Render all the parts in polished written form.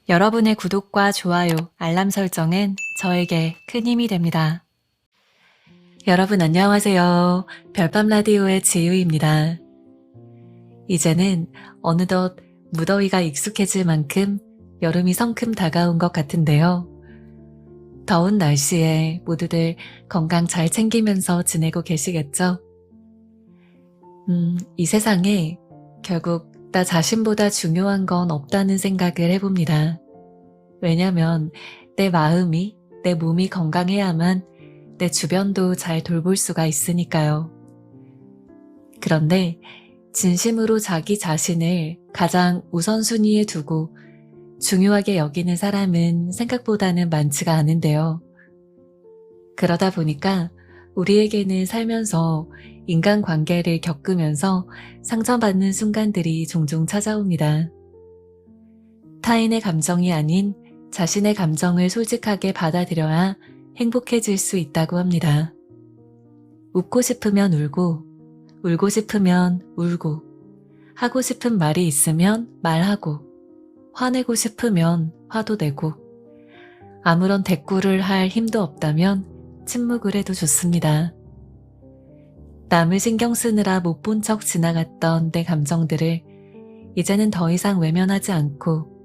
여러분의 구독과 좋아요, 알람 설정은 저에게 큰 힘이 됩니다. 여러분 안녕하세요. 별밤 라디오의 지유입니다. 이제는 어느덧 무더위가 익숙해질 만큼 여름이 성큼 다가온 것 같은데요. 더운 날씨에 모두들 건강 잘 챙기면서 지내고 계시겠죠? 이 세상에 결국 나 자신보다 중요한 건 없다는 생각을 해봅니다. 왜냐면 내 마음이, 내 몸이 건강해야만 내 주변도 잘 돌볼 수가 있으니까요. 그런데 진심으로 자기 자신을 가장 우선순위에 두고 중요하게 여기는 사람은 생각보다는 많지가 않은데요. 그러다 보니까 우리에게는 살면서 인간관계를 겪으면서 상처받는 순간들이 종종 찾아옵니다. 타인의 감정이 아닌 자신의 감정을 솔직하게 받아들여야 행복해질 수 있다고 합니다. 웃고 싶으면 울고, 울고 싶으면 울고, 하고 싶은 말이 있으면 말하고, 화내고 싶으면 화도 내고, 아무런 대꾸를 할 힘도 없다면 침묵을 해도 좋습니다. 남을 신경 쓰느라 못 본 척 지나갔던 내 감정들을 이제는 더 이상 외면하지 않고,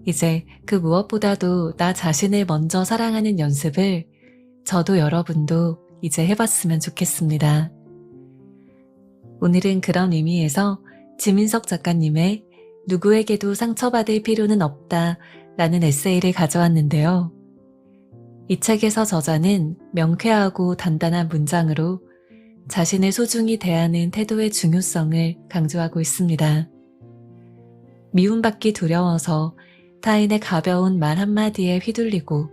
이제 그 무엇보다도 나 자신을 먼저 사랑하는 연습을 저도 여러분도 이제 해봤으면 좋겠습니다. 오늘은 그런 의미에서 지민석 작가님의 누구에게도 상처받을 필요는 없다 라는 에세이를 가져왔는데요. 이 책에서 저자는 명쾌하고 단단한 문장으로 자신을 소중히 대하는 태도의 중요성을 강조하고 있습니다. 미움받기 두려워서 타인의 가벼운 말 한마디에 휘둘리고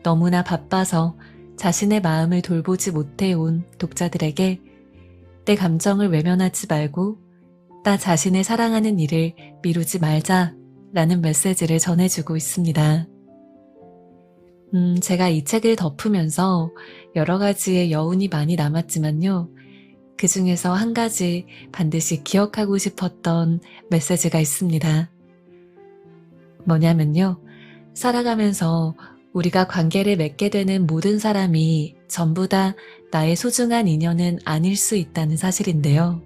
너무나 바빠서 자신의 마음을 돌보지 못해온 독자들에게 내 감정을 외면하지 말고 나 자신을 사랑하는 일을 미루지 말자 라는 메시지를 전해주고 있습니다. 제가 이 책을 덮으면서 여러 가지의 여운이 많이 남았지만요. 그 중에서 한 가지 반드시 기억하고 싶었던 메시지가 있습니다. 뭐냐면요. 살아가면서 우리가 관계를 맺게 되는 모든 사람이 전부 다 나의 소중한 인연은 아닐 수 있다는 사실인데요.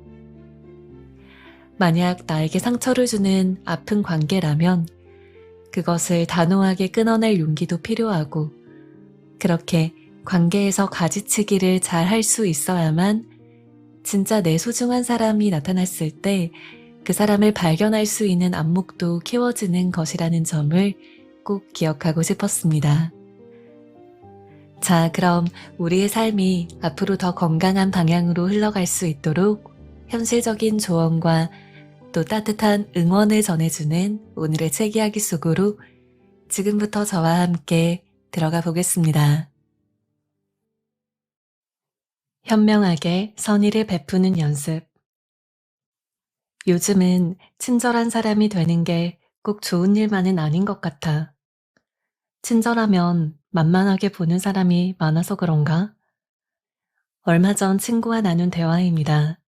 만약 나에게 상처를 주는 아픈 관계라면 그것을 단호하게 끊어낼 용기도 필요하고 그렇게 관계에서 가지치기를 잘 할 수 있어야만 진짜 내 소중한 사람이 나타났을 때 그 사람을 발견할 수 있는 안목도 키워지는 것이라는 점을 꼭 기억하고 싶었습니다. 자, 그럼 우리의 삶이 앞으로 더 건강한 방향으로 흘러갈 수 있도록 현실적인 조언과 또 따뜻한 응원을 전해주는 오늘의 책 이야기 속으로 지금부터 저와 함께 들어가 보겠습니다. 현명하게 선의를 베푸는 연습. 요즘은 친절한 사람이 되는 게 꼭 좋은 일만은 아닌 것 같아. 친절하면 만만하게 보는 사람이 많아서 그런가? 얼마 전 친구와 나눈 대화입니다.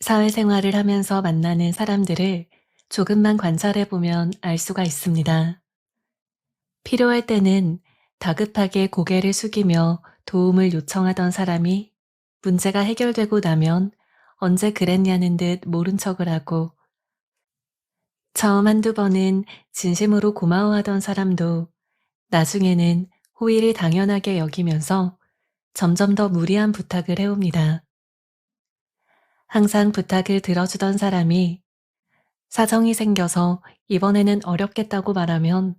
사회생활을 하면서 만나는 사람들을 조금만 관찰해보면 알 수가 있습니다. 필요할 때는 다급하게 고개를 숙이며 도움을 요청하던 사람이 문제가 해결되고 나면 언제 그랬냐는 듯 모른 척을 하고 처음 한두 번은 진심으로 고마워하던 사람도 나중에는 호의를 당연하게 여기면서 점점 더 무리한 부탁을 해옵니다. 항상 부탁을 들어주던 사람이 사정이 생겨서 이번에는 어렵겠다고 말하면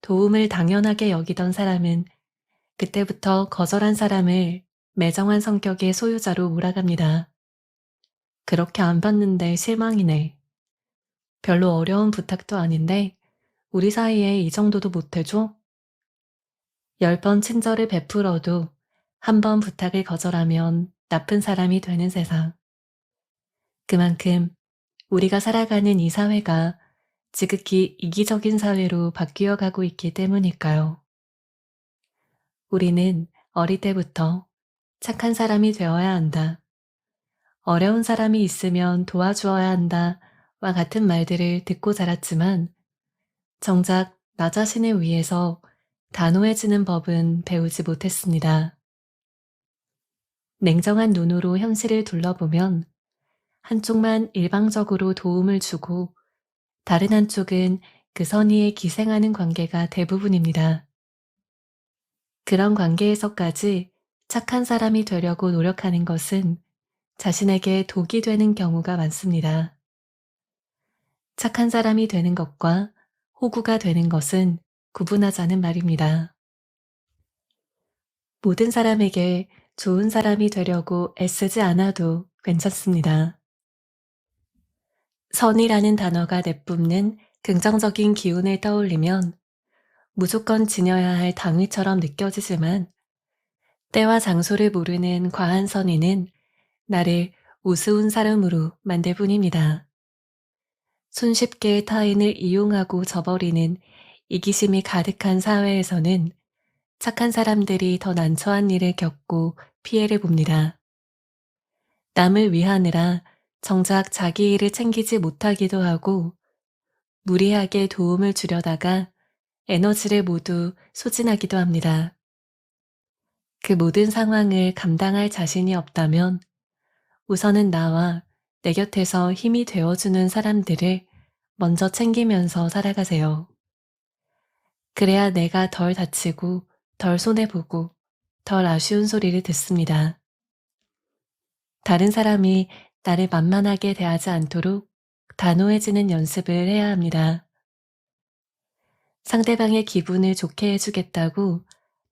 도움을 당연하게 여기던 사람은 그때부터 거절한 사람을 매정한 성격의 소유자로 몰아갑니다. 그렇게 안 받는데 실망이네. 별로 어려운 부탁도 아닌데 우리 사이에 이 정도도 못해줘? 10번 친절을 베풀어도 한 번 부탁을 거절하면 나쁜 사람이 되는 세상. 그만큼 우리가 살아가는 이 사회가 지극히 이기적인 사회로 바뀌어 가고 있기 때문일까요? 우리는 어릴 때부터 착한 사람이 되어야 한다. 어려운 사람이 있으면 도와주어야 한다와 같은 말들을 듣고 자랐지만 정작 나 자신을 위해서 단호해지는 법은 배우지 못했습니다. 냉정한 눈으로 현실을 둘러보면 한쪽만 일방적으로 도움을 주고 다른 한쪽은 그 선의에 기생하는 관계가 대부분입니다. 그런 관계에서까지 착한 사람이 되려고 노력하는 것은 자신에게 독이 되는 경우가 많습니다. 착한 사람이 되는 것과 호구가 되는 것은 구분하자는 말입니다. 모든 사람에게 좋은 사람이 되려고 애쓰지 않아도 괜찮습니다. 선이라는 단어가 내뿜는 긍정적인 기운을 떠올리면 무조건 지녀야 할 당위처럼 느껴지지만 때와 장소를 모르는 과한 선의는 나를 우스운 사람으로 만들 뿐입니다. 손쉽게 타인을 이용하고 저버리는 이기심이 가득한 사회에서는 착한 사람들이 더 난처한 일을 겪고 피해를 봅니다. 남을 위하느라 정작 자기 일을 챙기지 못하기도 하고 무리하게 도움을 주려다가 에너지를 모두 소진하기도 합니다. 그 모든 상황을 감당할 자신이 없다면 우선은 나와 내 곁에서 힘이 되어주는 사람들을 먼저 챙기면서 살아가세요. 그래야 내가 덜 다치고 덜 손해보고 덜 아쉬운 소리를 듣습니다. 다른 사람이 나를 만만하게 대하지 않도록 단호해지는 연습을 해야 합니다. 상대방의 기분을 좋게 해주겠다고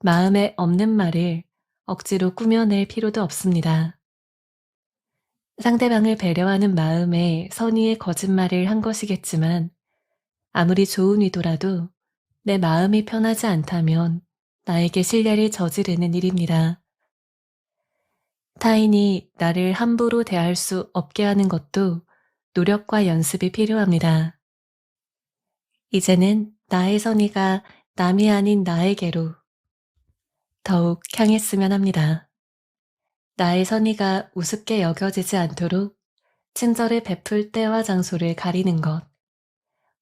마음에 없는 말을 억지로 꾸며낼 필요도 없습니다. 상대방을 배려하는 마음에 선의의 거짓말을 한 것이겠지만 아무리 좋은 의도라도 내 마음이 편하지 않다면 나에게 신뢰를 저지르는 일입니다. 타인이 나를 함부로 대할 수 없게 하는 것도 노력과 연습이 필요합니다. 이제는 나의 선의가 남이 아닌 나에게로 더욱 향했으면 합니다. 나의 선의가 우습게 여겨지지 않도록 친절을 베풀 때와 장소를 가리는 것,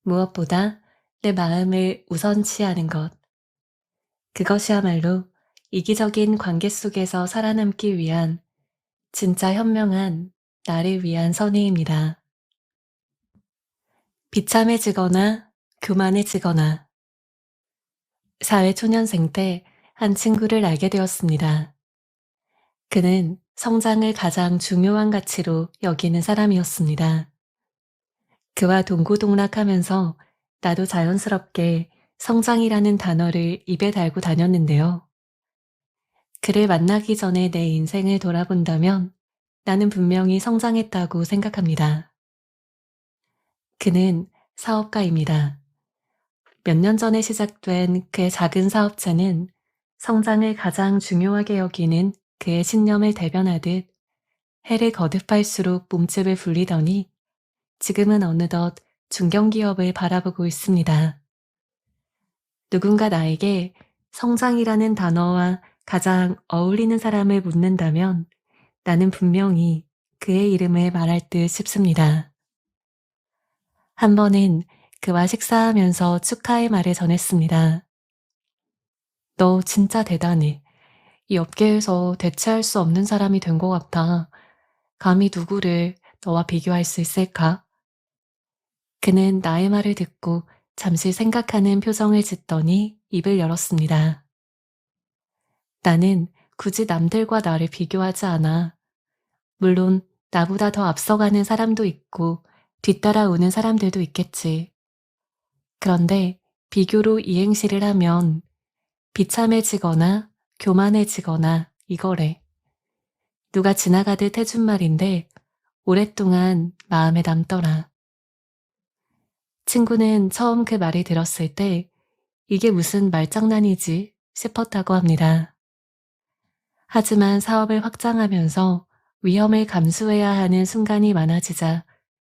무엇보다 내 마음을 우선시하는 것, 그것이야말로 이기적인 관계 속에서 살아남기 위한 진짜 현명한 나를 위한 선의입니다. 비참해지거나 교만해지거나 사회초년생 때 한 친구를 알게 되었습니다. 그는 성장을 가장 중요한 가치로 여기는 사람이었습니다. 그와 동고동락하면서 나도 자연스럽게 성장이라는 단어를 입에 달고 다녔는데요. 그를 만나기 전에 내 인생을 돌아본다면 나는 분명히 성장했다고 생각합니다. 그는 사업가입니다. 몇 년 전에 시작된 그의 작은 사업체는 성장을 가장 중요하게 여기는 그의 신념을 대변하듯 해를 거듭할수록 몸집을 불리더니 지금은 어느덧 중견기업을 바라보고 있습니다. 누군가 나에게 성장이라는 단어와 가장 어울리는 사람을 묻는다면 나는 분명히 그의 이름을 말할 듯 싶습니다. 한 번은 그와 식사하면서 축하의 말을 전했습니다. 너 진짜 대단해. 이 업계에서 대체할 수 없는 사람이 된 것 같아. 감히 누구를 너와 비교할 수 있을까? 그는 나의 말을 듣고 잠시 생각하는 표정을 짓더니 입을 열었습니다. 나는 굳이 남들과 나를 비교하지 않아. 물론 나보다 더 앞서가는 사람도 있고 뒤따라오는 사람들도 있겠지. 그런데 비교로 이행시를 하면 비참해지거나 교만해지거나 이거래. 누가 지나가듯 해준 말인데 오랫동안 마음에 남더라. 친구는 처음 그 말을 들었을 때 이게 무슨 말장난이지 싶었다고 합니다. 하지만 사업을 확장하면서 위험을 감수해야 하는 순간이 많아지자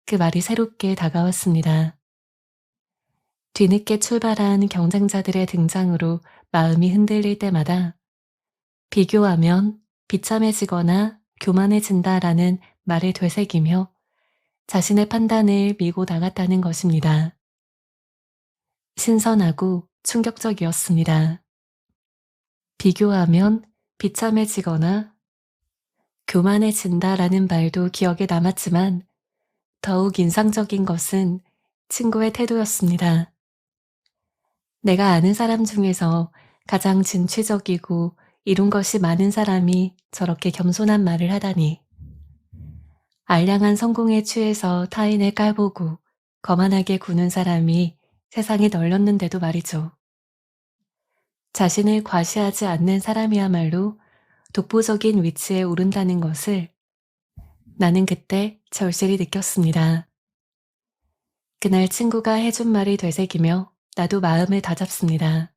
그 말이 새롭게 다가왔습니다. 뒤늦게 출발한 경쟁자들의 등장으로 마음이 흔들릴 때마다 비교하면 비참해지거나 교만해진다라는 말을 되새기며 자신의 판단을 미고 나갔다는 것입니다. 신선하고 충격적이었습니다. 비교하면 비참해지거나 교만해진다라는 말도 기억에 남았지만 더욱 인상적인 것은 친구의 태도였습니다. 내가 아는 사람 중에서 가장 진취적이고 이룬 것이 많은 사람이 저렇게 겸손한 말을 하다니. 알량한 성공에 취해서 타인을 깔보고 거만하게 구는 사람이 세상에 널렸는데도 말이죠. 자신을 과시하지 않는 사람이야말로 독보적인 위치에 오른다는 것을 나는 그때 절실히 느꼈습니다. 그날 친구가 해준 말이 되새기며 나도 마음을 다잡습니다.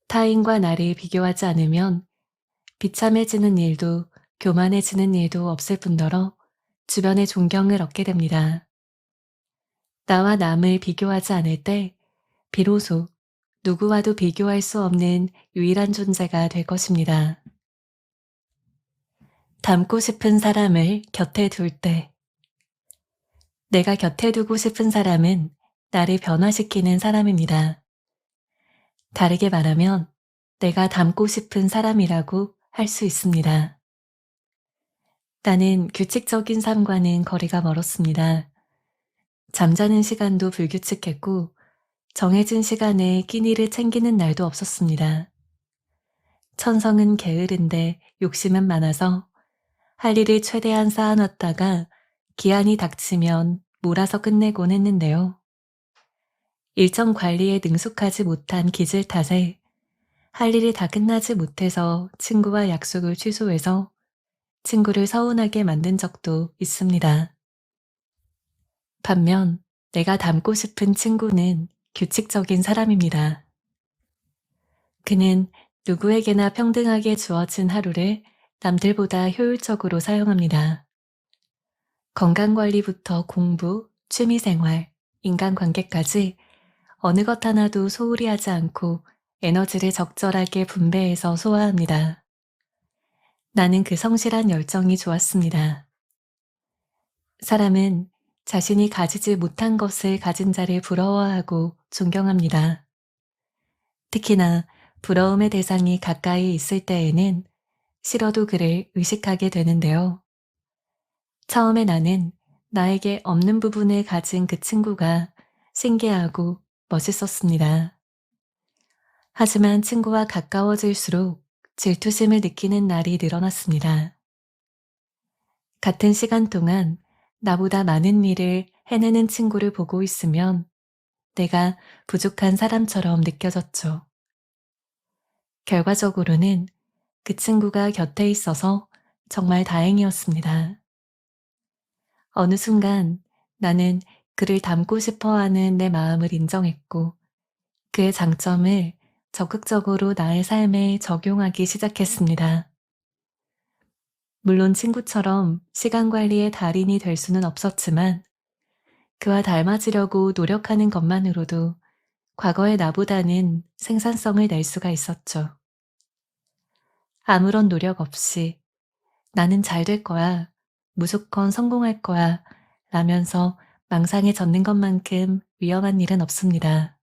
타인과 나를 비교하지 않으면 비참해지는 일도 교만해지는 일도 없을 뿐더러 주변의 존경을 얻게 됩니다. 나와 남을 비교하지 않을 때 비로소 누구와도 비교할 수 없는 유일한 존재가 될 것입니다. 닮고 싶은 사람을 곁에 둘 때, 내가 곁에 두고 싶은 사람은 나를 변화시키는 사람입니다. 다르게 말하면 내가 닮고 싶은 사람이라고 할 수 있습니다. 나는 규칙적인 삶과는 거리가 멀었습니다. 잠자는 시간도 불규칙했고 정해진 시간에 끼니를 챙기는 날도 없었습니다. 천성은 게으른데 욕심은 많아서 할 일을 최대한 쌓아놨다가 기한이 닥치면 몰아서 끝내곤 했는데요. 일정 관리에 능숙하지 못한 기질 탓에 할 일이 다 끝나지 못해서 친구와 약속을 취소해서 친구를 서운하게 만든 적도 있습니다. 반면 내가 닮고 싶은 친구는 규칙적인 사람입니다. 그는 누구에게나 평등하게 주어진 하루를 남들보다 효율적으로 사용합니다. 건강관리부터 공부, 취미생활, 인간관계까지 어느 것 하나도 소홀히 하지 않고 에너지를 적절하게 분배해서 소화합니다. 나는 그 성실한 열정이 좋았습니다. 사람은 자신이 가지지 못한 것을 가진 자를 부러워하고 존경합니다. 특히나 부러움의 대상이 가까이 있을 때에는 싫어도 그를 의식하게 되는데요. 처음에 나는 나에게 없는 부분을 가진 그 친구가 신기하고 멋있었습니다. 하지만 친구와 가까워질수록 질투심을 느끼는 날이 늘어났습니다. 같은 시간 동안 나보다 많은 일을 해내는 친구를 보고 있으면 내가 부족한 사람처럼 느껴졌죠. 결과적으로는 그 친구가 곁에 있어서 정말 다행이었습니다. 어느 순간 나는 그를 닮고 싶어 하는 내 마음을 인정했고 그의 장점을 적극적으로 나의 삶에 적용하기 시작했습니다. 물론 친구처럼 시간 관리의 달인이 될 수는 없었지만 그와 닮아지려고 노력하는 것만으로도 과거의 나보다는 생산성을 낼 수가 있었죠. 아무런 노력 없이 나는 잘 될 거야, 무조건 성공할 거야 라면서 망상에 젖는 것만큼 위험한 일은 없습니다.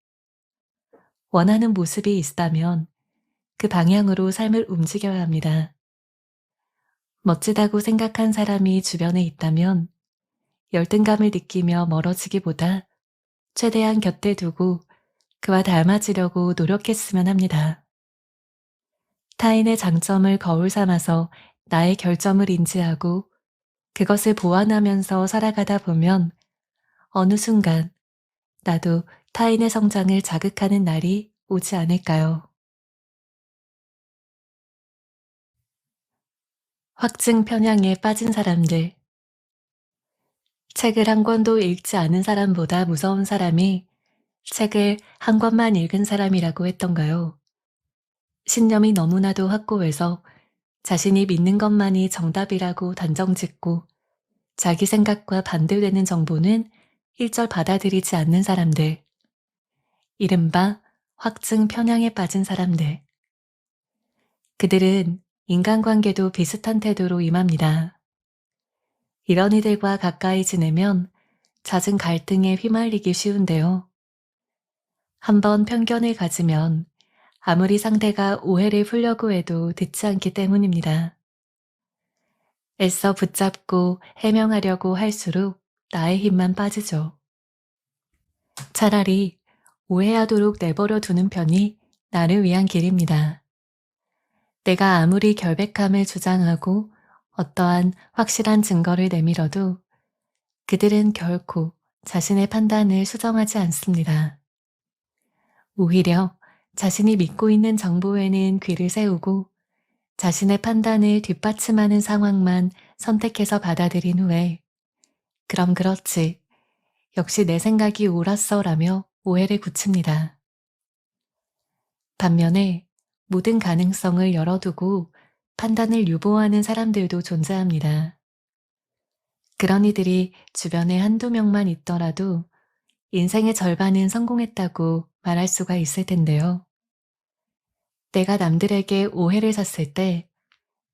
원하는 모습이 있다면 그 방향으로 삶을 움직여야 합니다. 멋지다고 생각한 사람이 주변에 있다면 열등감을 느끼며 멀어지기보다 최대한 곁에 두고 그와 닮아지려고 노력했으면 합니다. 타인의 장점을 거울 삼아서 나의 결점을 인지하고 그것을 보완하면서 살아가다 보면 어느 순간 나도 타인의 성장을 자극하는 날이 오지 않을까요? 확증 편향에 빠진 사람들. 책을 한 권도 읽지 않은 사람보다 무서운 사람이 책을 한 권만 읽은 사람이라고 했던가요? 신념이 너무나도 확고해서 자신이 믿는 것만이 정답이라고 단정짓고 자기 생각과 반대되는 정보는 일절 받아들이지 않는 사람들. 이른바 확증 편향에 빠진 사람들. 그들은 인간관계도 비슷한 태도로 임합니다. 이런 이들과 가까이 지내면 잦은 갈등에 휘말리기 쉬운데요. 한번 편견을 가지면 아무리 상대가 오해를 풀려고 해도 듣지 않기 때문입니다. 애써 붙잡고 해명하려고 할수록 나의 힘만 빠지죠. 차라리 오해하도록 내버려 두는 편이 나를 위한 길입니다. 내가 아무리 결백함을 주장하고 어떠한 확실한 증거를 내밀어도 그들은 결코 자신의 판단을 수정하지 않습니다. 오히려 자신이 믿고 있는 정보에는 귀를 세우고 자신의 판단을 뒷받침하는 상황만 선택해서 받아들인 후에 그럼 그렇지. 역시 내 생각이 옳았어 라며 오해를 굳힙니다. 반면에 모든 가능성을 열어두고 판단을 유보하는 사람들도 존재합니다. 그런 이들이 주변에 한두 명만 있더라도 인생의 절반은 성공했다고 말할 수가 있을 텐데요. 내가 남들에게 오해를 샀을 때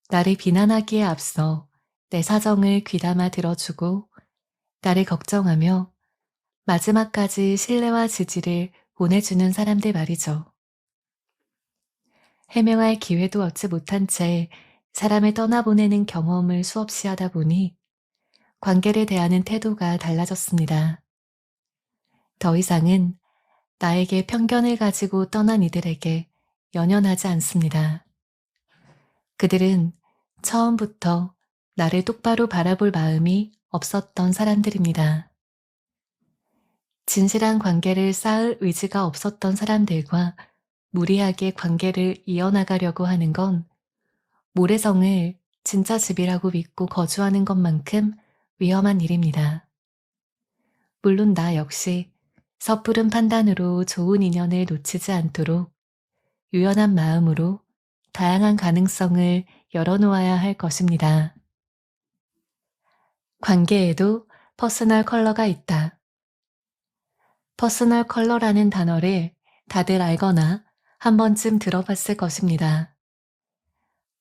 나를 비난하기에 앞서 내 사정을 귀담아 들어주고 나를 걱정하며 마지막까지 신뢰와 지지를 보내주는 사람들 말이죠. 해명할 기회도 얻지 못한 채 사람을 떠나보내는 경험을 수없이 하다 보니 관계를 대하는 태도가 달라졌습니다. 더 이상은 나에게 편견을 가지고 떠난 이들에게 연연하지 않습니다. 그들은 처음부터 나를 똑바로 바라볼 마음이 없었던 사람들입니다. 진실한 관계를 쌓을 의지가 없었던 사람들과 무리하게 관계를 이어나가려고 하는 건 모래성을 진짜 집이라고 믿고 거주하는 것만큼 위험한 일입니다. 물론 나 역시 섣부른 판단으로 좋은 인연을 놓치지 않도록 유연한 마음으로 다양한 가능성을 열어놓아야 할 것입니다. 관계에도 퍼스널 컬러가 있다. 퍼스널 컬러라는 단어를 다들 알거나 한 번쯤 들어봤을 것입니다.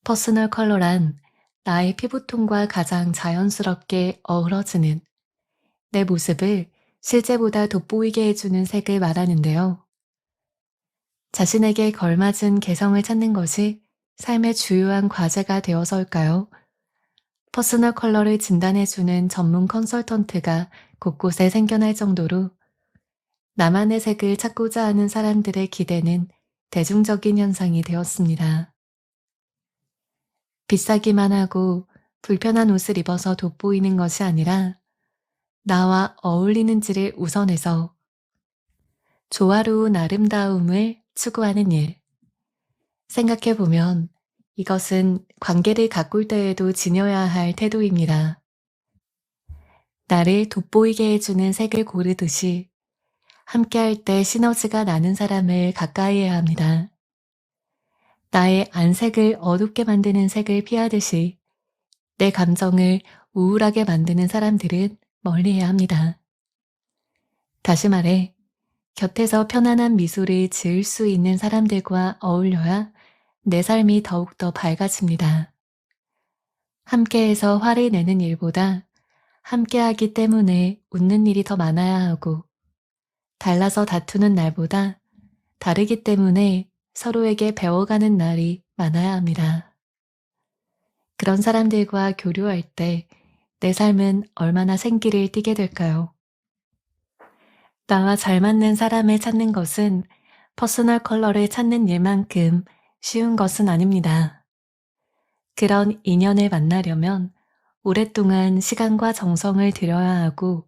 퍼스널 컬러란 나의 피부톤과 가장 자연스럽게 어우러지는 내 모습을 실제보다 돋보이게 해주는 색을 말하는데요. 자신에게 걸맞은 개성을 찾는 것이 삶의 주요한 과제가 되어서일까요? 퍼스널 컬러를 진단해주는 전문 컨설턴트가 곳곳에 생겨날 정도로 나만의 색을 찾고자 하는 사람들의 기대는 대중적인 현상이 되었습니다. 비싸기만 하고 불편한 옷을 입어서 돋보이는 것이 아니라 나와 어울리는지를 우선해서 조화로운 아름다움을 추구하는 일. 생각해보면 이것은 관계를 가꿀 때에도 지녀야 할 태도입니다. 나를 돋보이게 해주는 색을 고르듯이 함께할 때 시너지가 나는 사람을 가까이 해야 합니다. 나의 안색을 어둡게 만드는 색을 피하듯이 내 감정을 우울하게 만드는 사람들은 멀리해야 합니다. 다시 말해, 곁에서 편안한 미소를 지을 수 있는 사람들과 어울려야 내 삶이 더욱더 밝아집니다. 함께해서 화를 내는 일보다 함께하기 때문에 웃는 일이 더 많아야 하고, 달라서 다투는 날보다 다르기 때문에 서로에게 배워가는 날이 많아야 합니다. 그런 사람들과 교류할 때 내 삶은 얼마나 생기를 띠게 될까요? 나와 잘 맞는 사람을 찾는 것은 퍼스널 컬러를 찾는 일만큼 쉬운 것은 아닙니다. 그런 인연을 만나려면 오랫동안 시간과 정성을 들여야 하고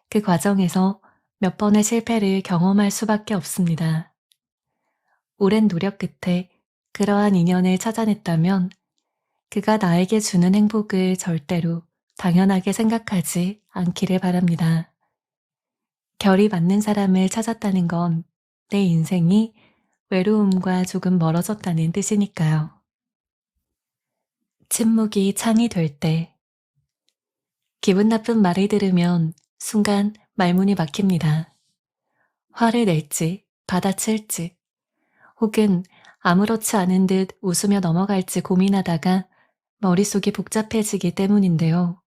그 과정에서 몇 번의 실패를 경험할 수밖에 없습니다. 오랜 노력 끝에 그러한 인연을 찾아냈다면 그가 나에게 주는 행복을 절대로 당연하게 생각하지 않기를 바랍니다. 결이 맞는 사람을 찾았다는 건 내 인생이 외로움과 조금 멀어졌다는 뜻이니까요. 침묵이 창이 될 때, 기분 나쁜 말을 들으면 순간 말문이 막힙니다. 화를 낼지, 받아칠지, 혹은 아무렇지 않은 듯 웃으며 넘어갈지 고민하다가 머릿속이 복잡해지기 때문인데요.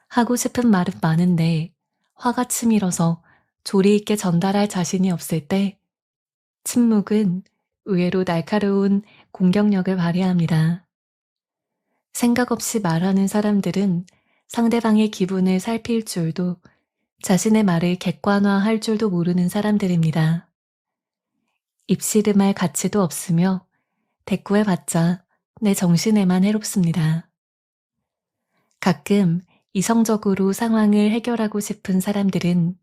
하고 싶은 말은 많은데 화가 치밀어서 조리 있게 전달할 자신이 없을 때 침묵은 의외로 날카로운 공격력을 발휘합니다. 생각 없이 말하는 사람들은 상대방의 기분을 살필 줄도 자신의 말을 객관화할 줄도 모르는 사람들입니다. 입씨름할 가치도 없으며 대꾸해봤자 내 정신에만 해롭습니다. 가끔 이성적으로 상황을 해결하고 싶은 사람들은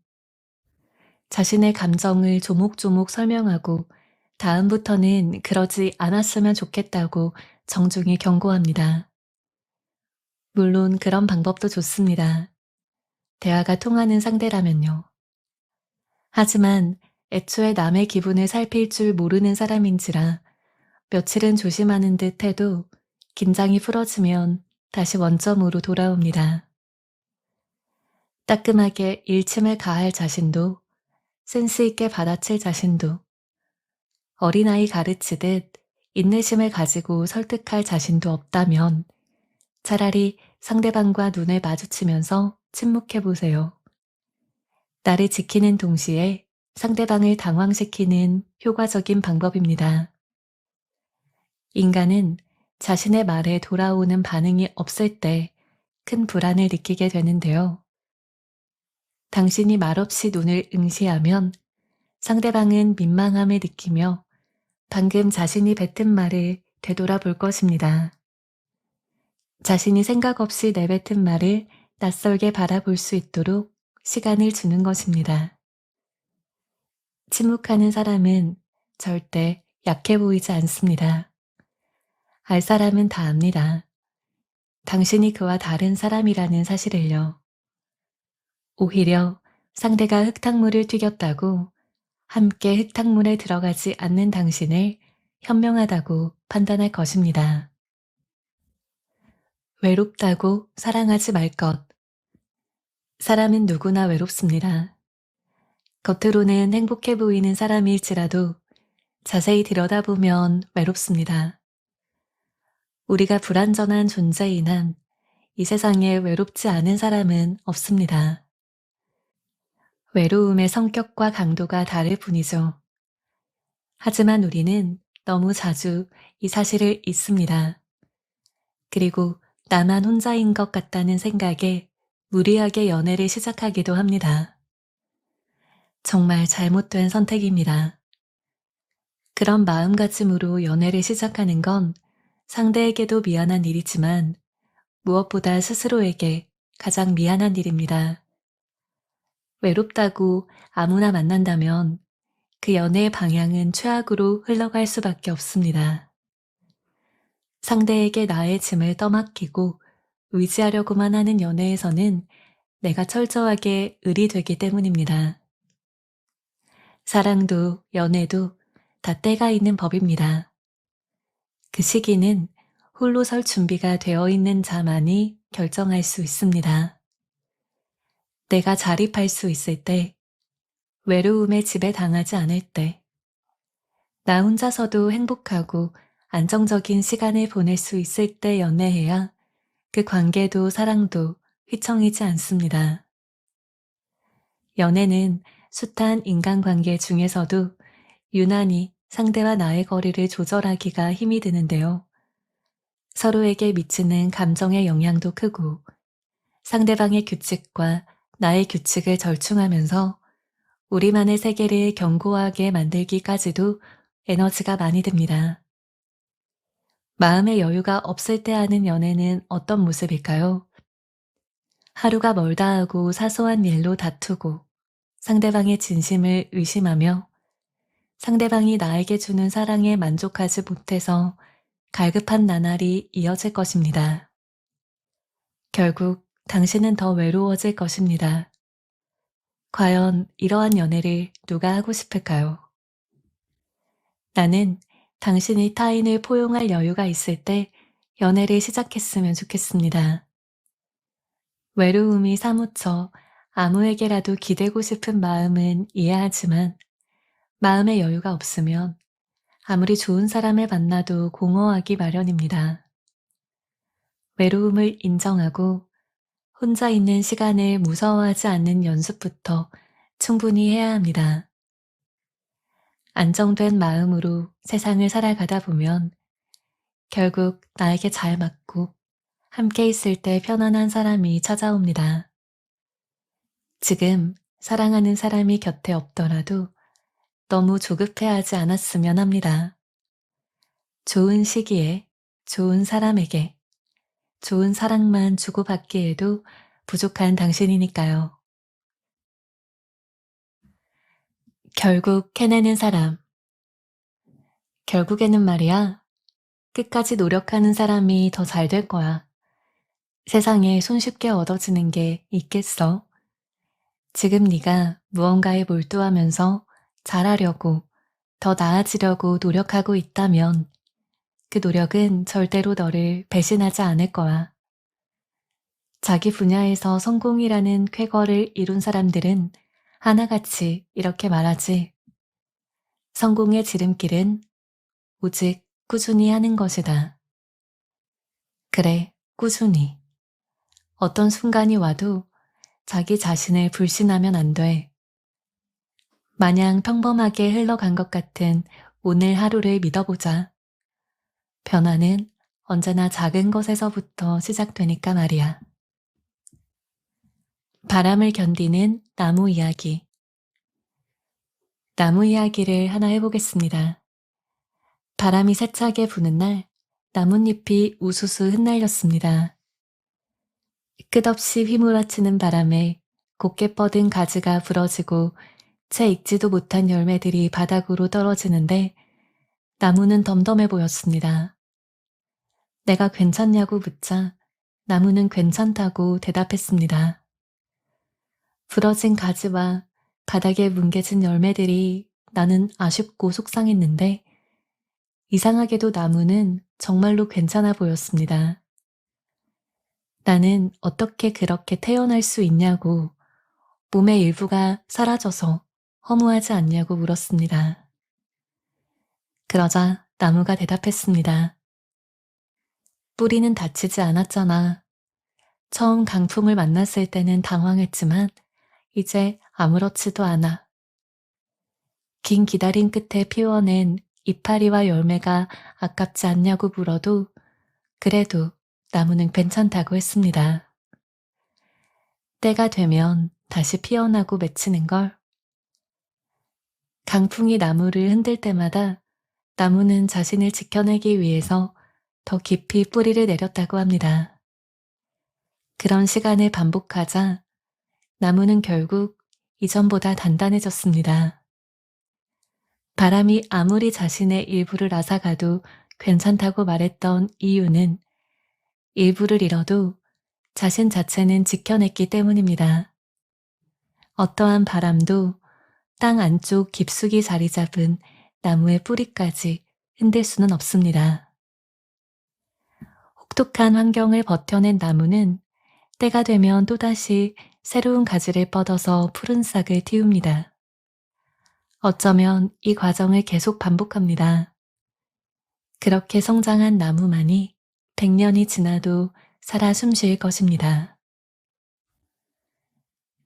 자신의 감정을 조목조목 설명하고 다음부터는 그러지 않았으면 좋겠다고 정중히 경고합니다. 물론 그런 방법도 좋습니다. 대화가 통하는 상대라면요. 하지만 애초에 남의 기분을 살필 줄 모르는 사람인지라 며칠은 조심하는 듯 해도 긴장이 풀어지면 다시 원점으로 돌아옵니다. 따끔하게 일침을 가할 자신도 센스 있게 받아칠 자신도 어린아이 가르치듯 인내심을 가지고 설득할 자신도 없다면 차라리 상대방과 눈을 마주치면서 침묵해 보세요. 나를 지키는 동시에 상대방을 당황시키는 효과적인 방법입니다. 인간은 자신의 말에 돌아오는 반응이 없을 때 큰 불안을 느끼게 되는데요. 당신이 말없이 눈을 응시하면 상대방은 민망함을 느끼며 방금 자신이 뱉은 말을 되돌아볼 것입니다. 자신이 생각 없이 내뱉은 말을 낯설게 바라볼 수 있도록 시간을 주는 것입니다. 침묵하는 사람은 절대 약해 보이지 않습니다. 알 사람은 다 압니다. 당신이 그와 다른 사람이라는 사실을요. 오히려 상대가 흙탕물을 튀겼다고 함께 흙탕물에 들어가지 않는 당신을 현명하다고 판단할 것입니다. 외롭다고 사랑하지 말 것. 사람은 누구나 외롭습니다. 겉으로는 행복해 보이는 사람일지라도 자세히 들여다보면 외롭습니다. 우리가 불완전한 존재인 한 이 세상에 외롭지 않은 사람은 없습니다. 외로움의 성격과 강도가 다를 뿐이죠. 하지만 우리는 너무 자주 이 사실을 잊습니다. 그리고 나만 혼자인 것 같다는 생각에 무리하게 연애를 시작하기도 합니다. 정말 잘못된 선택입니다. 그런 마음가짐으로 연애를 시작하는 건 상대에게도 미안한 일이지만 무엇보다 스스로에게 가장 미안한 일입니다. 외롭다고 아무나 만난다면 그 연애의 방향은 최악으로 흘러갈 수밖에 없습니다. 상대에게 나의 짐을 떠맡기고 의지하려고만 하는 연애에서는 내가 철저하게 을이 되기 때문입니다. 사랑도 연애도 다 때가 있는 법입니다. 그 시기는 홀로 설 준비가 되어 있는 자만이 결정할 수 있습니다. 내가 자립할 수 있을 때, 외로움에 지배당하지 않을 때, 나 혼자서도 행복하고 안정적인 시간을 보낼 수 있을 때 연애해야 그 관계도 사랑도 휘청이지 않습니다. 연애는 숱한 인간관계 중에서도 유난히 상대와 나의 거리를 조절하기가 힘이 드는데요. 서로에게 미치는 감정의 영향도 크고 상대방의 규칙과 나의 규칙을 절충하면서 우리만의 세계를 견고하게 만들기까지도 에너지가 많이 듭니다. 마음의 여유가 없을 때 하는 연애는 어떤 모습일까요? 하루가 멀다 하고 사소한 일로 다투고 상대방의 진심을 의심하며 상대방이 나에게 주는 사랑에 만족하지 못해서 갈급한 나날이 이어질 것입니다. 결국 당신은 더 외로워질 것입니다. 과연 이러한 연애를 누가 하고 싶을까요? 나는 당신이 타인을 포용할 여유가 있을 때 연애를 시작했으면 좋겠습니다. 외로움이 사무쳐 아무에게라도 기대고 싶은 마음은 이해하지만 마음의 여유가 없으면 아무리 좋은 사람을 만나도 공허하기 마련입니다. 외로움을 인정하고 혼자 있는 시간을 무서워하지 않는 연습부터 충분히 해야 합니다. 안정된 마음으로 세상을 살아가다 보면 결국 나에게 잘 맞고 함께 있을 때 편안한 사람이 찾아옵니다. 지금 사랑하는 사람이 곁에 없더라도 너무 조급해하지 않았으면 합니다. 좋은 시기에 좋은 사람에게 좋은 사랑만 주고받기에도 부족한 당신이니까요. 결국 해내는 사람. 결국에는 말이야, 끝까지 노력하는 사람이 더 잘 될 거야. 세상에 손쉽게 얻어지는 게 있겠어? 지금 네가 무언가에 몰두하면서 잘하려고, 더 나아지려고 노력하고 있다면 그 노력은 절대로 너를 배신하지 않을 거야. 자기 분야에서 성공이라는 쾌거를 이룬 사람들은 하나같이 이렇게 말하지. 성공의 지름길은 오직 꾸준히 하는 것이다. 그래, 꾸준히. 어떤 순간이 와도 자기 자신을 불신하면 안 돼. 마냥 평범하게 흘러간 것 같은 오늘 하루를 믿어보자. 변화는 언제나 작은 것에서부터 시작되니까 말이야. 바람을 견디는 나무 이야기. 나무 이야기를 하나 해보겠습니다. 바람이 세차게 부는 날 나뭇잎이 우수수 흩날렸습니다. 끝없이 휘몰아치는 바람에 곱게 뻗은 가지가 부러지고 채 익지도 못한 열매들이 바닥으로 떨어지는데 나무는 덤덤해 보였습니다. 내가 괜찮냐고 묻자 나무는 괜찮다고 대답했습니다. 부러진 가지와 바닥에 뭉개진 열매들이 나는 아쉽고 속상했는데 이상하게도 나무는 정말로 괜찮아 보였습니다. 나는 어떻게 그렇게 태어날 수 있냐고 몸의 일부가 사라져서 허무하지 않냐고 물었습니다. 그러자 나무가 대답했습니다. 뿌리는 다치지 않았잖아. 처음 강풍을 만났을 때는 당황했지만 이제 아무렇지도 않아. 긴 기다림 끝에 피워낸 이파리와 열매가 아깝지 않냐고 물어도 그래도 나무는 괜찮다고 했습니다. 때가 되면 다시 피어나고 맺히는 걸. 강풍이 나무를 흔들 때마다 나무는 자신을 지켜내기 위해서 더 깊이 뿌리를 내렸다고 합니다. 그런 시간을 반복하자 나무는 결국 이전보다 단단해졌습니다. 바람이 아무리 자신의 일부를 앗아가도 괜찮다고 말했던 이유는 일부를 잃어도 자신 자체는 지켜냈기 때문입니다. 어떠한 바람도 땅 안쪽 깊숙이 자리 잡은 나무의 뿌리까지 흔들 수는 없습니다. 혹독한 환경을 버텨낸 나무는 때가 되면 또다시 새로운 가지를 뻗어서 푸른 싹을 틔웁니다. 어쩌면 이 과정을 계속 반복합니다. 그렇게 성장한 나무만이 100년이 지나도 살아 숨쉴 것입니다.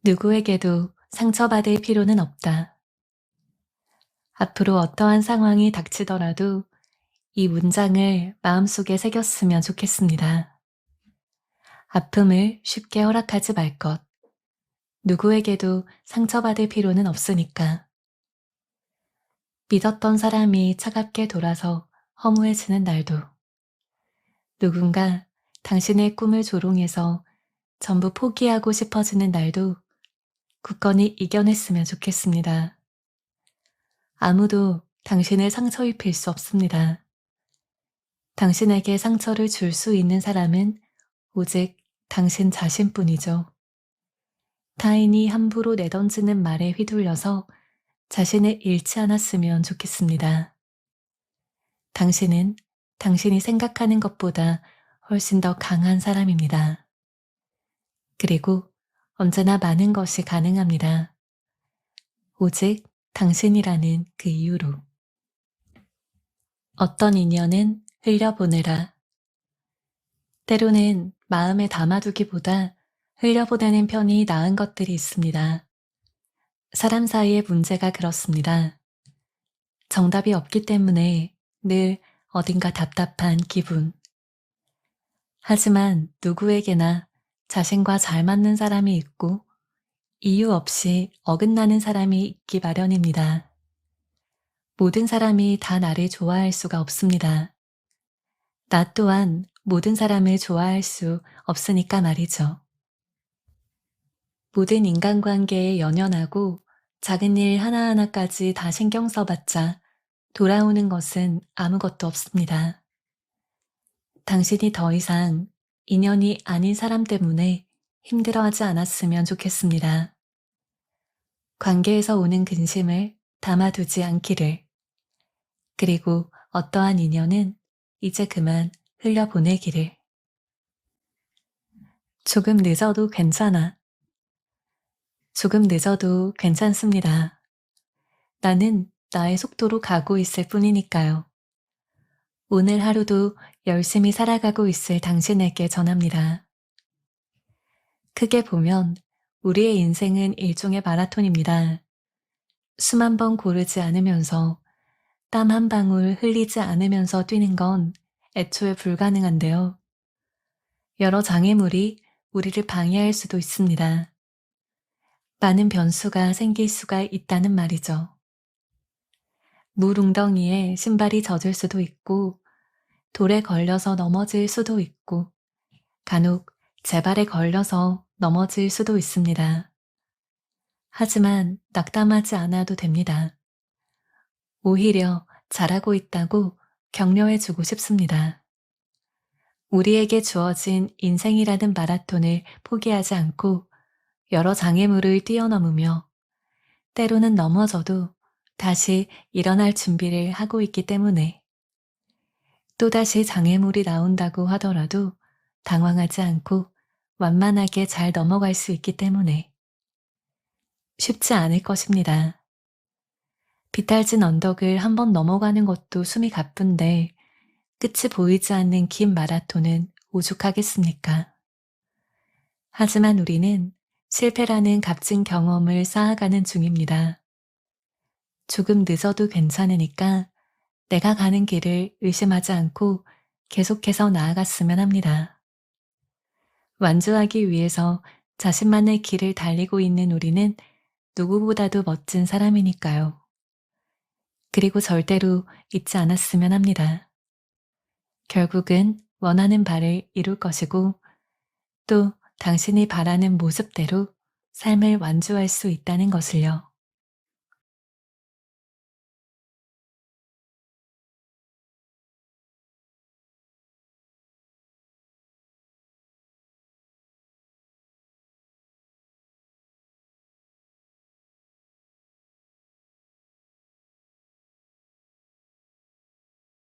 누구에게도 상처받을 필요는 없다. 앞으로 어떠한 상황이 닥치더라도 이 문장을 마음속에 새겼으면 좋겠습니다. 아픔을 쉽게 허락하지 말 것. 누구에게도 상처받을 필요는 없으니까. 믿었던 사람이 차갑게 돌아서 허무해지는 날도. 누군가 당신의 꿈을 조롱해서 전부 포기하고 싶어지는 날도 굳건히 이겨냈으면 좋겠습니다. 아무도 당신을 상처 입힐 수 없습니다. 당신에게 상처를 줄 수 있는 사람은 오직 당신 자신뿐이죠. 타인이 함부로 내던지는 말에 휘둘려서 자신을 잃지 않았으면 좋겠습니다. 당신은 당신이 생각하는 것보다 훨씬 더 강한 사람입니다. 그리고 언제나 많은 것이 가능합니다. 오직 당신이라는 그 이유로. 어떤 인연은 흘려보내라. 때로는 마음에 담아두기보다 흘려보내는 편이 나은 것들이 있습니다. 사람 사이의 문제가 그렇습니다. 정답이 없기 때문에 늘 어딘가 답답한 기분. 하지만 누구에게나 자신과 잘 맞는 사람이 있고 이유 없이 어긋나는 사람이 있기 마련입니다. 모든 사람이 다 나를 좋아할 수가 없습니다. 나 또한 모든 사람을 좋아할 수 없으니까 말이죠. 모든 인간관계에 연연하고 작은 일 하나하나까지 다 신경 써봤자 돌아오는 것은 아무것도 없습니다. 당신이 더 이상 인연이 아닌 사람 때문에 힘들어하지 않았으면 좋겠습니다. 관계에서 오는 근심을 담아두지 않기를. 그리고 어떠한 인연은 이제 그만 흘려보내기를. 조금 늦어도 괜찮아. 조금 늦어도 괜찮습니다. 나는 나의 속도로 가고 있을 뿐이니까요. 오늘 하루도 열심히 살아가고 있을 당신에게 전합니다. 크게 보면 우리의 인생은 일종의 마라톤입니다. 수만 번 고르지 않으면서 땀 한 방울 흘리지 않으면서 뛰는 건 애초에 불가능한데요. 여러 장애물이 우리를 방해할 수도 있습니다. 많은 변수가 생길 수가 있다는 말이죠. 물 웅덩이에 신발이 젖을 수도 있고, 돌에 걸려서 넘어질 수도 있고, 간혹 제 발에 걸려서 넘어질 수도 있습니다. 하지만 낙담하지 않아도 됩니다. 오히려 잘하고 있다고 격려해주고 싶습니다. 우리에게 주어진 인생이라는 마라톤을 포기하지 않고 여러 장애물을 뛰어넘으며 때로는 넘어져도 다시 일어날 준비를 하고 있기 때문에 또다시 장애물이 나온다고 하더라도 당황하지 않고 완만하게 잘 넘어갈 수 있기 때문에 쉽지 않을 것입니다. 비탈진 언덕을 한번 넘어가는 것도 숨이 가쁜데 끝이 보이지 않는 긴 마라톤은 오죽하겠습니까? 하지만 우리는 실패라는 값진 경험을 쌓아가는 중입니다. 조금 늦어도 괜찮으니까 내가 가는 길을 의심하지 않고 계속해서 나아갔으면 합니다. 완주하기 위해서 자신만의 길을 달리고 있는 우리는 누구보다도 멋진 사람이니까요. 그리고 절대로 잊지 않았으면 합니다. 결국은 원하는 바를 이룰 것이고 또 당신이 바라는 모습대로 삶을 완주할 수 있다는 것을요.